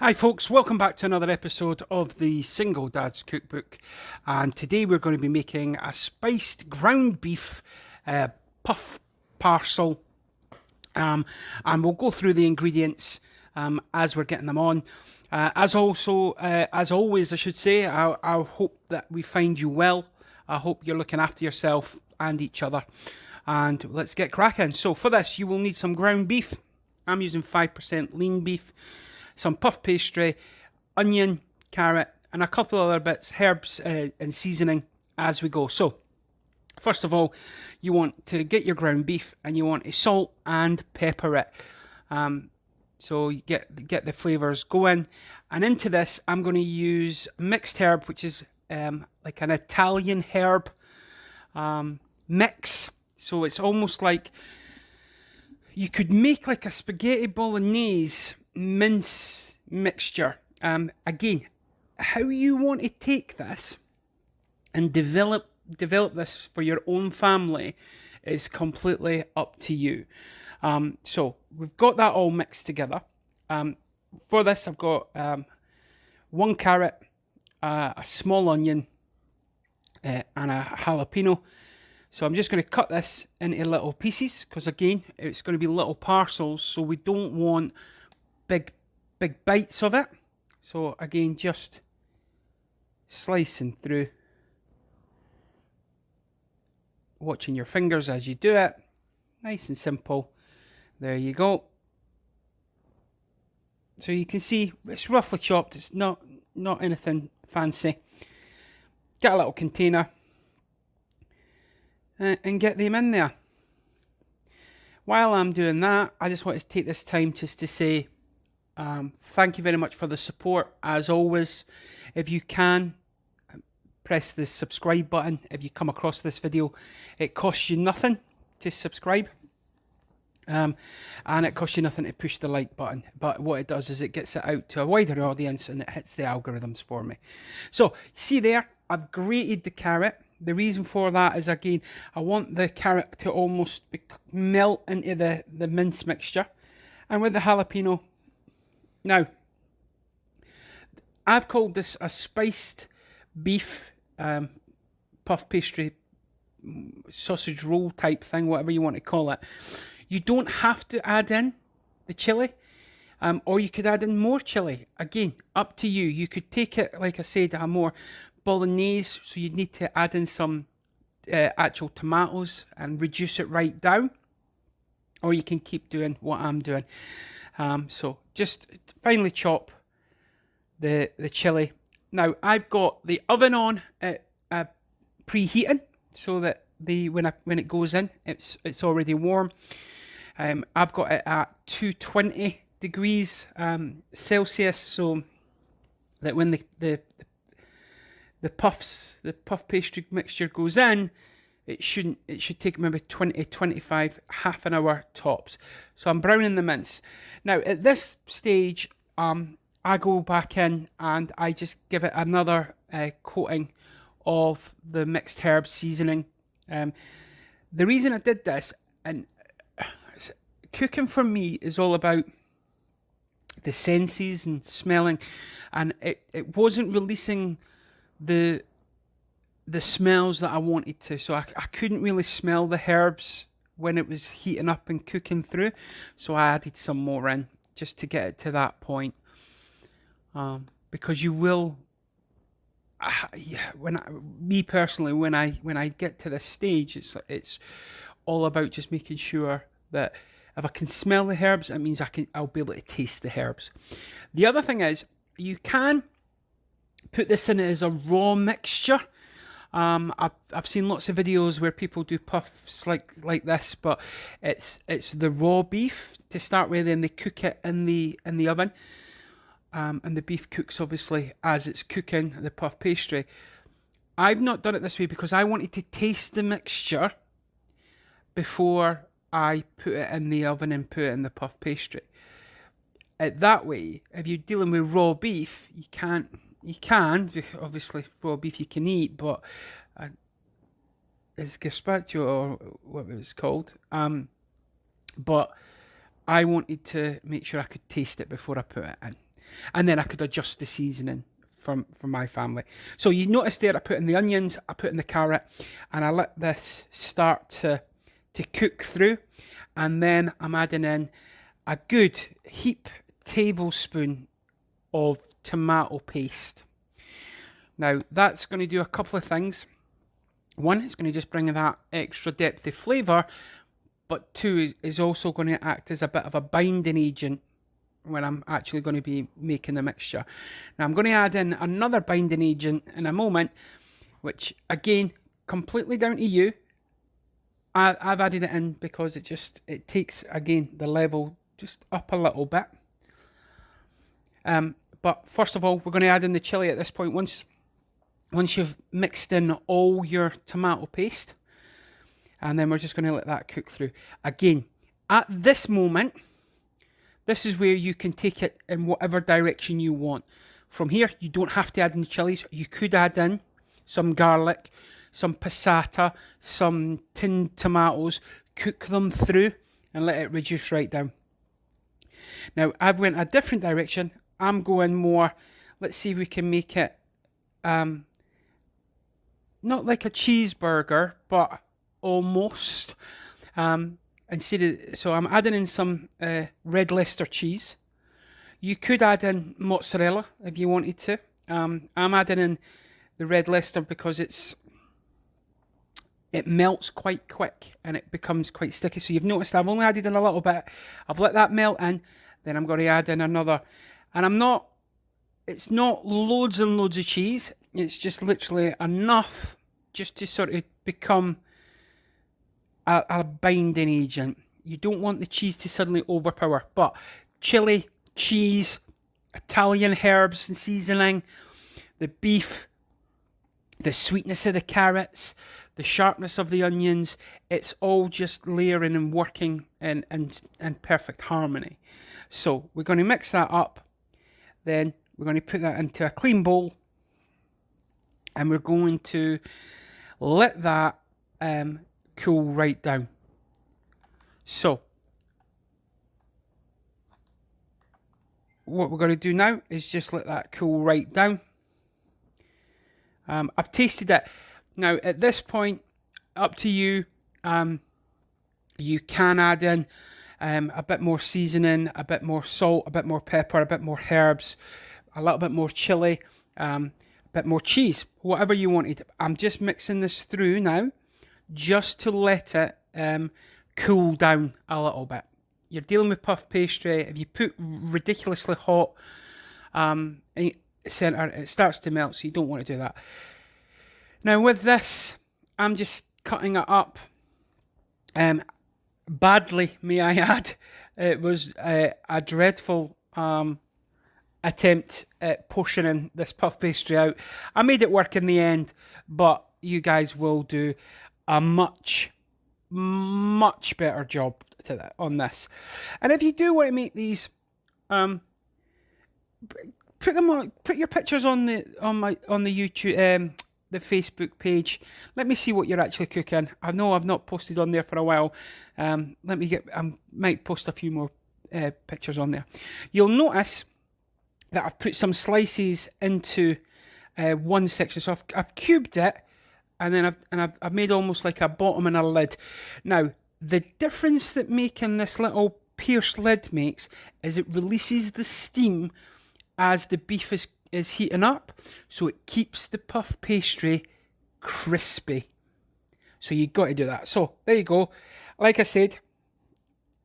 Hi folks, welcome back to another episode of the Single Dad's Cookbook, and today we're going to be making a spiced ground beef puff parcel, and we'll go through the ingredients as we're getting them on. As always, I should say, I hope that we find you well. I hope you're looking after yourself and each other, and let's get cracking. So for this you will need some ground beef. I'm using 5% lean beef, some puff pastry, onion, carrot, and a couple other bits, herbs and seasoning as we go. So, first of all, you want to get your ground beef and you want to salt and pepper it. So you get the flavours going. And into this, I'm going to use mixed herb, which is like an Italian herb mix. So it's almost like you could make like a spaghetti bolognese mince mixture. Again, how you want to take this and develop this for your own family is completely up to you. So we've got that all mixed together. For this, I've got one carrot, a small onion, and a jalapeno. So I'm just going to cut this into little pieces because, again, it's going to be little parcels, so we don't want big bites of it. So again, just slicing through, watching your fingers as you do it. Nice and simple. There you go. So you can see it's roughly chopped. It's not anything fancy. Get a little container and get them in there. While I'm doing that, I just want to take this time just to say thank you very much for the support. As always, if you can, press the subscribe button. If you come across this video, it costs you nothing to subscribe. And it costs you nothing to push the like button. But what it does is it gets it out to a wider audience and it hits the algorithms for me. So, see there, I've grated the carrot. The reason for that is, again, I want the carrot to almost melt into the mince mixture. And with the jalapeno, now, I've called this a spiced beef puff pastry sausage roll type thing, whatever you want to call it. You don't have to add in the chilli, or you could add in more chilli. Again, up to you. You could take it, like I said, a more bolognese, so you'd need to add in some actual tomatoes and reduce it right down, or you can keep doing what I'm doing. So just finely chop the chilli. Now I've got the oven on preheating, so that when it goes in, it's already warm. I've got it at 220 degrees Celsius, so that when the puff pastry mixture goes in, it should take maybe 20-25, half an hour tops. So I'm browning the mince. Now at this stage, I go back in and I just give it another coating of the mixed herb seasoning. The reason I did this, and cooking for me is all about the senses and smelling, and it wasn't releasing the smells that I wanted to, so I couldn't really smell the herbs when it was heating up and cooking through, so I added some more in just to get it to that point, because you will, me personally, when I get to this stage, it's all about just making sure that if I can smell the herbs, it means I'll be able to taste the herbs. The other thing is, you can put this in as a raw mixture. I've seen lots of videos where people do puffs like this, but it's the raw beef to start with, and they cook it in the oven. And the beef cooks obviously as it's cooking the puff pastry. I've not done it this way because I wanted to taste the mixture before I put it in the oven and put it in the puff pastry. That way, if you're dealing with raw beef, you can, obviously raw beef you can eat, but it's gazpacho or what it was called. But I wanted to make sure I could taste it before I put it in. And then I could adjust the seasoning for my family. So you notice there I put in the onions, I put in the carrot, and I let this start to cook through. And then I'm adding in a good heap tablespoon of tomato paste. Now that's going to do a couple of things. One, it's going to just bring that extra depth of flavour, but two, is also going to act as a bit of a binding agent when I'm actually going to be making the mixture. Now I'm going to add in another binding agent in a moment, which again, completely down to you. I've added it in because it takes, again, the level just up a little bit. But first of all, we're going to add in the chilli at this point. Once you've mixed in all your tomato paste, and then we're just going to let that cook through. Again, at this moment, this is where you can take it in whatever direction you want. From here, you don't have to add in the chilies. You could add in some garlic, some passata, some tinned tomatoes, cook them through and let it reduce right down. Now, I've went a different direction. I'm going more, let's see if we can make it not like a cheeseburger, but almost. So I'm adding in some red Leicester cheese. You could add in mozzarella if you wanted to. I'm adding in the red Leicester because it melts quite quick and it becomes quite sticky. So you've noticed I've only added in a little bit. I've let that melt in. Then I'm going to add in another. And it's not loads and loads of cheese. It's just literally enough just to sort of become a binding agent. You don't want the cheese to suddenly overpower. But chili, cheese, Italian herbs and seasoning, the beef, the sweetness of the carrots, the sharpness of the onions, it's all just layering and working in perfect harmony. So we're going to mix that up. Then we're going to put that into a clean bowl. And we're going to let that cool right down. So what we're going to do now is just let that cool right down. I've tasted it. Now, at this point, up to you. You can add in a bit more seasoning, a bit more salt, a bit more pepper, a bit more herbs, a little bit more chili, a bit more cheese, whatever you wanted. I'm just mixing this through now, just to let it cool down a little bit. You're dealing with puff pastry. If you put ridiculously hot center, it starts to melt, so you don't want to do that. Now with this, I'm just cutting it up badly, may I add. It was a dreadful attempt at portioning this puff pastry out. I made it work in the end, but you guys will do a much better job on this. And if you do want to make these, put your pictures on the YouTube, the Facebook page. Let me see what you're actually cooking. I know I've not posted on there for a while. I might post a few more pictures on there. You'll notice that I've put some slices into one section. So I've cubed it, and then I've made almost like a bottom and a lid. Now, the difference that making this little pierced lid makes is it releases the steam as the beef is heating up, so it keeps the puff pastry crispy. So you've got to do that. So there you go. Like I said,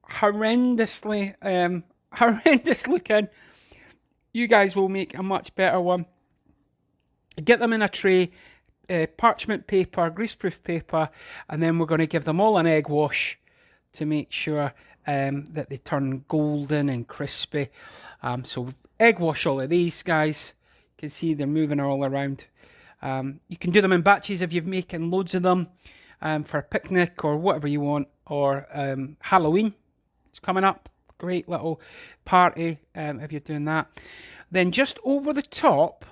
horrendous looking. You guys will make a much better one. Get them in a tray, parchment paper, greaseproof paper, and then we're going to give them all an egg wash to make sure that they turn golden and crispy. So egg wash all of these guys. You can see they're moving all around. You can do them in batches if you're making loads of them for a picnic or whatever you want, or Halloween. It's coming up. Great little party if you're doing that. Then just over the top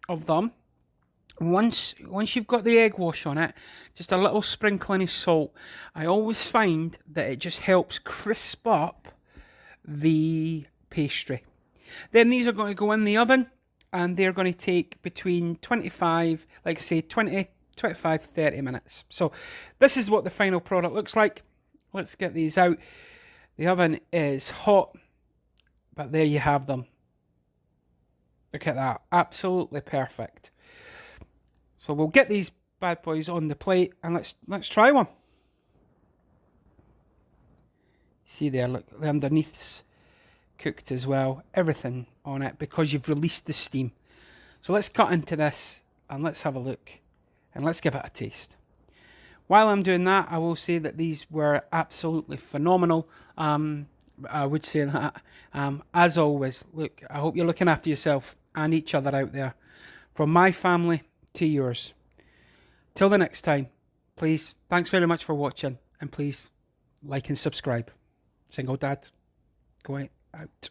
of them, once you've got the egg wash on it, just a little sprinkling of salt. I always find that it just helps crisp up the pastry. Then these are going to go in the oven, and they're going to take between 25, like I say, 25, 30 minutes. So this is what the final product looks like. Let's get these out. The oven is hot, but there you have them. Look at that, absolutely perfect. So we'll get these bad boys on the plate, and let's try one. See there, look, the underneath's cooked as well. Everything on it because you've released the steam. So let's cut into this and let's have a look and let's give it a taste. While I'm doing that, I will say that these were absolutely phenomenal. I would say that. As always, look, I hope you're looking after yourself and each other out there. From my family to yours. Till the next time, please, thanks very much for watching, and please like and subscribe. Single Dad, going out.